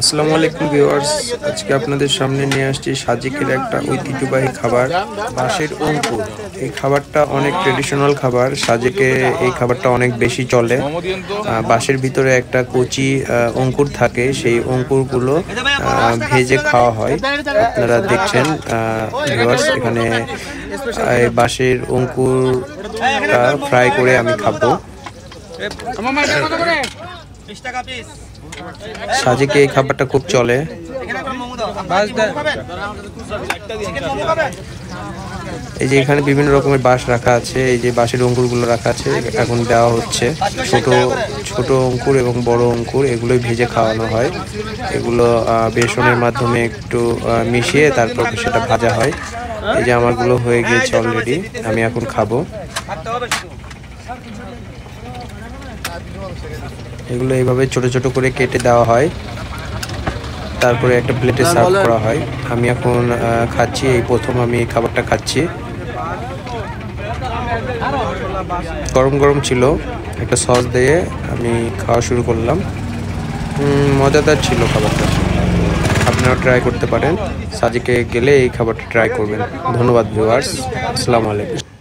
আসসালামু আলাইকুম ভিউয়ার্স, আজকে আপনাদের সামনে নিয়ে আসছি সাজিকের একটা ঐতিহ্যবাহী খাবার, বাঁশের অঙ্কুর। এই খাবারটা অনেক ট্রেডিশনাল খাবার। সাজেকে এই খাবারটা অনেক বেশি চলে। বাঁশের ভিতরে একটা কচি অঙ্কুর থাকে, সেই অঙ্কুরগুলো ভেজে খাওয়া হয়। আপনারা দেখছেন ভিউয়ার্স, এখানে বাঁশের অঙ্কুরটা ফ্রাই করে আমি খাবো। সাজেকে এই খাবারটা খুব চলে। এই যে এখানে বিভিন্ন রকমের বাঁশ রাখা আছে, এই যে বাঁশের অঙ্কুরগুলো রাখা আছে, এখন দেওয়া হচ্ছে। ছোট ছোট অঙ্কুর এবং বড় অঙ্কুর এগুলোই ভেজে খাওয়ানো হয়। এগুলো বেসনের মাধ্যমে একটু মিশিয়ে তারপর সেটা ভাজা হয়। এই যে আমারগুলো হয়ে গিয়েছে অলরেডি, আমি এখন খাবো। এগুলো এইভাবে ছোট ছোট করে কেটে দেওয়া হয়, তারপরে একটা প্লেটে সার্ভ করা হয়। আমি এখন খাচ্ছি, এই প্রথম আমি এই খাবারটা খাচ্ছি। গরম গরম ছিল, একটা সস দিয়ে আমি খাওয়া শুরু করলাম। মজাদার ছিল খাবারটা। আপনারা ট্রাই করতে পারেন, সাজেকে গেলে এই খাবারটা ট্রাই করবেন। ধন্যবাদ ভিউয়ার্স, আসসালামু আলাইকুম।